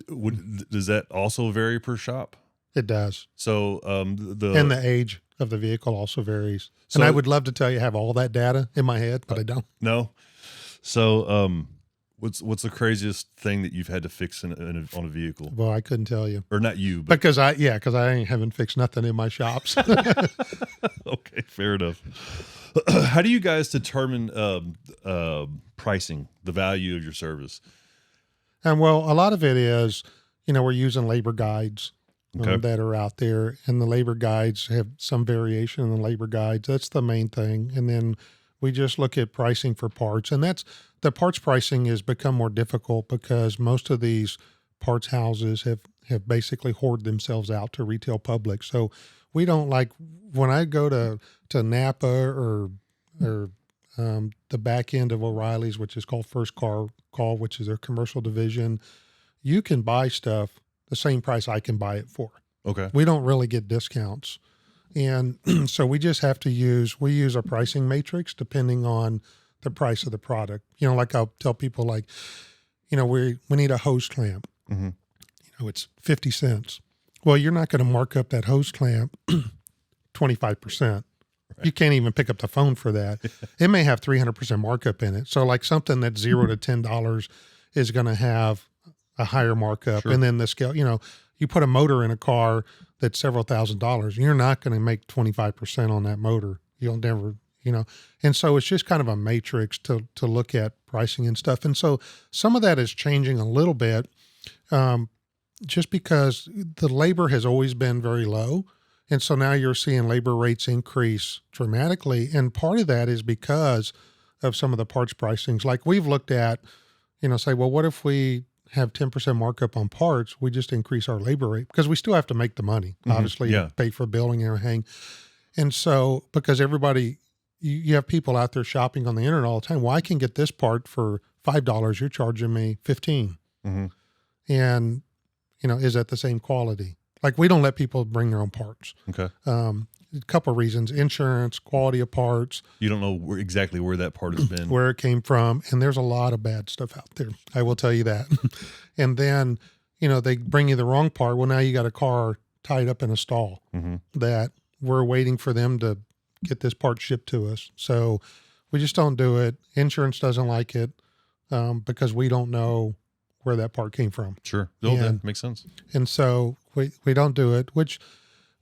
does that also vary per shop? It does. So and the age of the vehicle also varies. So, and I would love to tell you I have all that data in my head, but I don't. No. So what's the craziest thing that you've had to fix on a vehicle? Well, I couldn't tell you. Or not you, but because I haven't fixed nothing in my shops. Okay, fair enough. How do you guys determine pricing, the value of your service? And well, a lot of it is, we're using labor guides. Okay. That are out there, and the labor guides have some variation in the labor guides. That's the main thing. And then we just look at pricing for parts, and the parts pricing has become more difficult because most of these parts houses have basically hoarded themselves out to retail public. So we don't like, when I go to Napa or the back end of O'Reilly's, which is called First Car Call, which is their commercial division, you can buy stuff the same price I can buy it for. Okay. We don't really get discounts. And so we just have to use a pricing matrix depending on the price of the product. Like I'll tell people like, we need a hose clamp. Mm-hmm. It's 50 cents. Well, you're not going to mark up that hose clamp 25%. Right. You can't even pick up the phone for that. It may have 300% markup in it. So like something that's $0 to $10 is going to have a higher markup. Sure. And then the scale, you put a motor in a car that's several $1,000s, you're not going to make 25% on that motor. You'll never, and so it's just kind of a matrix to look at pricing and stuff. And so some of that is changing a little bit, just because the labor has always been very low. And so now you're seeing labor rates increase dramatically. And part of that is because of some of the parts pricings. Like we've looked at, say, well, what if we have 10% markup on parts? We just increase our labor rate because we still have to make the money, obviously, to pay for building and everything. And so, because everybody, you have people out there shopping on the internet all the time. Well, I can get this part for $5. You're charging me $15. Mm-hmm. And, is that the same quality? Like we don't let people bring their own parts. Okay. A couple of reasons: insurance, quality of parts. You don't know exactly where that part has been, where it came from, and there's a lot of bad stuff out there. I will tell you that. And then, they bring you the wrong part. Well, now you got a car tied up in a stall that we're waiting for them to get this part shipped to us. So we just don't do it. Insurance doesn't like it because we don't know where that part came from. Sure. That makes sense. And so we don't do it, which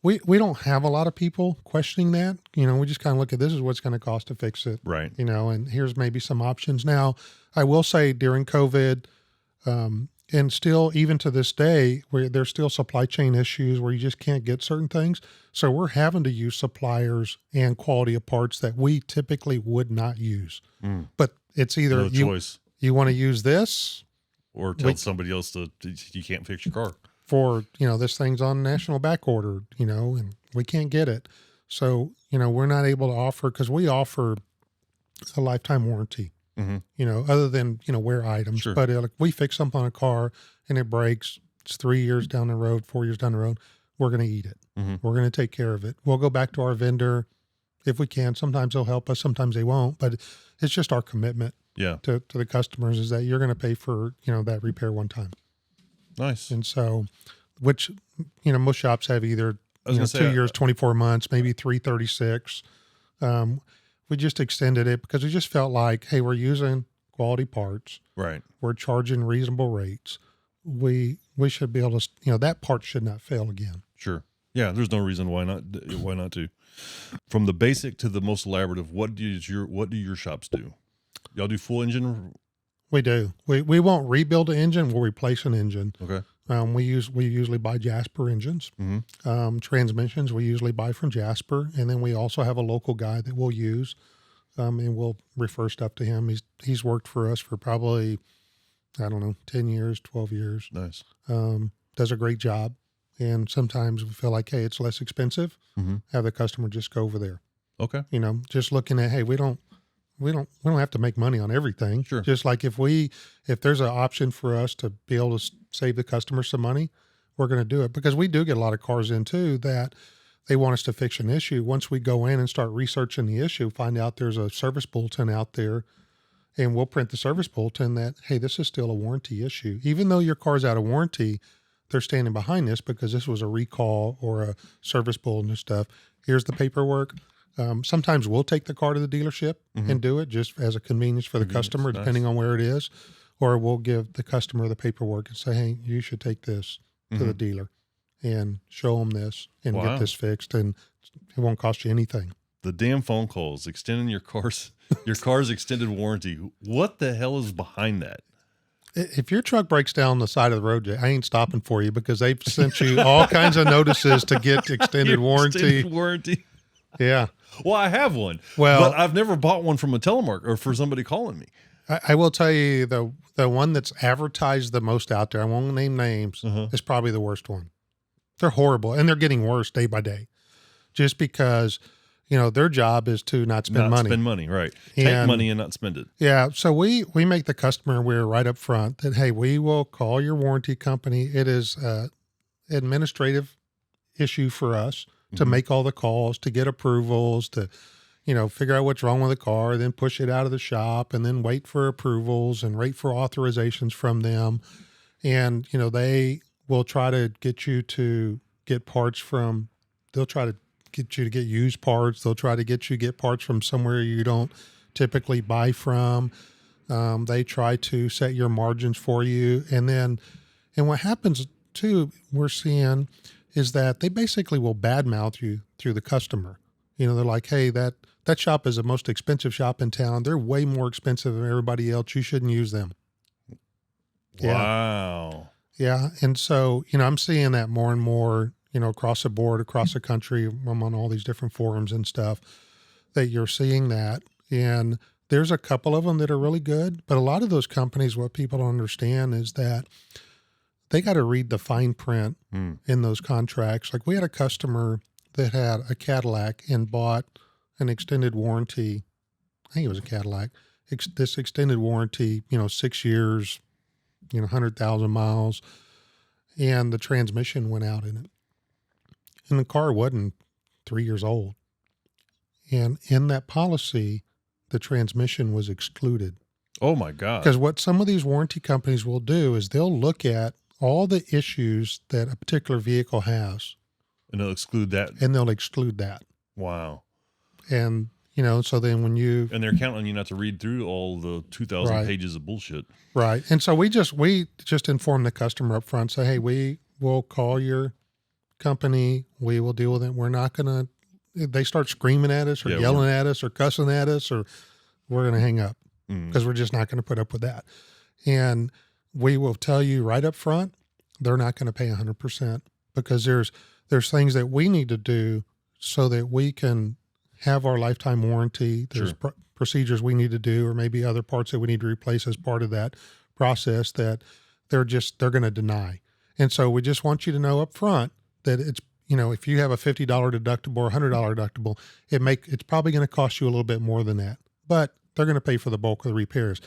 we don't have a lot of people questioning that. We just kind of look at this is what's going to cost to fix it. Right. And here's maybe some options. Now, I will say during COVID, and still even to this day, where there's still supply chain issues where you just can't get certain things. So we're having to use suppliers and quality of parts that we typically would not use. But it's either you want to use this, or tell somebody else you can't fix your car. For, this thing's on national back order, and we can't get it. So, we're not able to offer, because we offer a lifetime warranty, other than, wear items. Sure. But we fix something on a car and it breaks, it's 3 years down the road, 4 years down the road, we're going to eat it. We're going to take care of it. We'll go back to our vendor if we can. Sometimes they'll help us, sometimes they won't, but it's just our commitment to the customers is that you're going to pay for, that repair one time. Nice. And so, which, most shops have either 2 years, 24 months, maybe 336. We just extended it because we just felt like, hey, we're using quality parts. Right. We're charging reasonable rates. We should be able to, that part should not fail again. Sure. Yeah. There's no reason why not to. From the basic to the most elaborative, what do your shops do? Y'all do full engine? We do. We won't rebuild an engine. We'll replace an engine. Okay. We usually buy Jasper engines. Transmissions we usually buy from Jasper, and then we also have a local guy that we'll use, and we'll refer stuff to him. He's worked for us for probably, I don't know, 10 years, 12 years. Nice. Does a great job. And sometimes we feel like, hey, it's less expensive. Have the customer just go over there. Okay. Just looking at, hey, we don't have to make money on everything. Sure. Just like if there's an option for us to be able to save the customer some money, we're going to do it, because we do get a lot of cars in too that they want us to fix an issue. Once we go in and start researching the issue, find out there's a service bulletin out there, and we'll print the service bulletin that, hey, this is still a warranty issue. Even though your car's out of warranty, they're standing behind this because this was a recall or a service bulletin and stuff. Here's the paperwork. Sometimes we'll take the car to the dealership and do it just as a convenience for the customer, depending on where it is. Or we'll give the customer the paperwork and say, hey, you should take this to the dealer and show them this and get this fixed, and it won't cost you anything. The damn phone calls, extending your car's extended warranty. What the hell is behind that? If your truck breaks down the side of the road, I ain't stopping for you, because they've sent you all kinds of notices to get extended warranty. Extended warranty. Yeah. Well, I have one. Well, but I've never bought one from a telemark or for somebody calling me. I will tell you, the one that's advertised the most out there, I won't name names, is probably the worst one. They're horrible, and they're getting worse day by day, just because, their job is to not spend money. Spend money, right. Take money and not spend it. Yeah, so we make the customer aware right up front that, hey, we will call your warranty company. It is an administrative issue for us to make all the calls, to get approvals, to figure out what's wrong with the car, then push it out of the shop, and then wait for approvals and wait for authorizations from them. And, they will try to get you to get parts they'll try to get you to get used parts. They'll try to get you to get parts from somewhere you don't typically buy from. They try to set your margins for you. And what happens too, we're seeing, is that they basically will badmouth you through the customer. They're like, hey, that shop is the most expensive shop in town. They're way more expensive than everybody else. You shouldn't use them. Wow. Yeah. And so, I'm seeing that more and more, across the board, across the country. I'm on all these different forums and stuff, that you're seeing that. And there's a couple of them that are really good. But a lot of those companies, what people don't understand is that they got to read the fine print in those contracts. Like, we had a customer that had a Cadillac and bought an extended warranty. I think it was a Cadillac. This extended warranty, 6 years, 100,000 miles, and the transmission went out in it. And the car wasn't 3 years old. And in that policy, the transmission was excluded. Oh my God. Because what some of these warranty companies will do is they'll look at all the issues that a particular vehicle has. And they'll exclude that. Wow. And, so then when and they're counting on you not to read through all the 2,000 pages of bullshit. Right. And so we just inform the customer up front, say, hey, we will call your company. We will deal with it. We're not going to, they start screaming at us or yelling at us or cussing at us, or we're going to hang up, because we're just not going to put up with that. And we will tell you right up front, they're not going to pay 100%, because there's things that we need to do so that we can have our lifetime warranty. There's procedures we need to do, or maybe other parts that we need to replace as part of that process that they're going to deny. And so we just want you to know up front that it's, if you have a $50 deductible or $100 deductible, it's probably going to cost you a little bit more than that, but they're going to pay for the bulk of the repairs.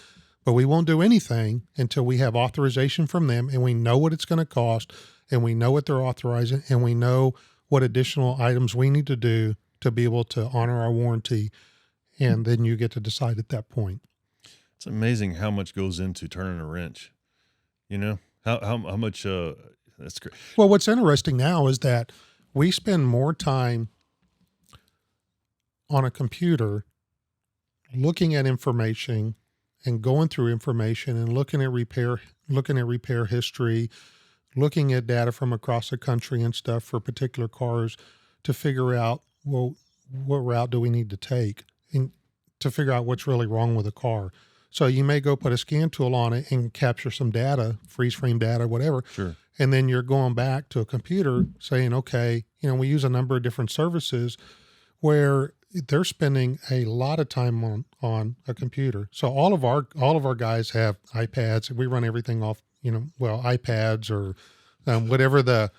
But we won't do anything until we have authorization from them, and we know what it's going to cost, and we know what they're authorizing, and we know what additional items we need to do to be able to honor our warranty. And then you get to decide at that point. It's amazing how much goes into turning a wrench. How much, that's great. Well, what's interesting now is that we spend more time on a computer looking at information and going through information and looking at repair history, looking at data from across the country and stuff for particular cars to figure out, well, what route do we need to take, and to figure out what's really wrong with the car. So you may go put a scan tool on it and capture some data, freeze frame data, whatever. Sure. And then you're going back to a computer saying, okay, we use a number of different services where they're spending a lot of time on a computer. So all of our guys have iPads. We run everything off, iPads or whatever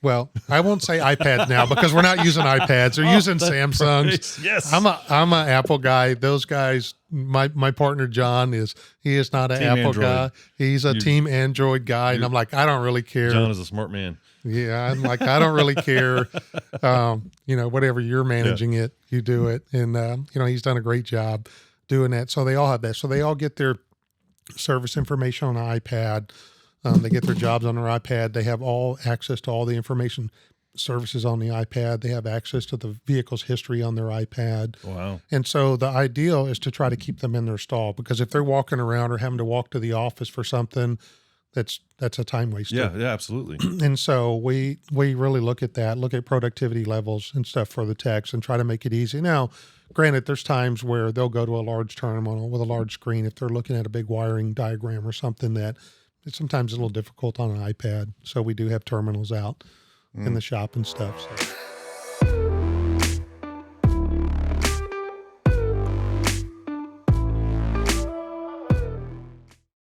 well, I won't say iPad now because we're not using iPads. They're using Samsungs. Right. Yes. I'm a Apple guy. Those guys, my partner John he is not an Team Apple Android. guy. He's a Team Android guy, and I'm like, I don't really care. John is a smart man. Yeah, I'm like, I don't really care. Whatever you're managing it, you do it, and he's done a great job doing that. So they all have that. So they all get their service information on an iPad. They get their jobs on their iPad. They have all access to all the information services on the iPad. They have access to the vehicle's history on their iPad. Wow. And so the ideal is to try to keep them in their stall, because if they're walking around or having to walk to the office for something, that's a time waster. Yeah, absolutely. And so we really look at productivity levels and stuff for the techs and try to make it easy. Now, granted, there's times where they'll go to a large terminal with a large screen if they're looking at a big wiring diagram or something that it's sometimes a little difficult on an iPad. So we do have terminals out in the shop and stuff. So.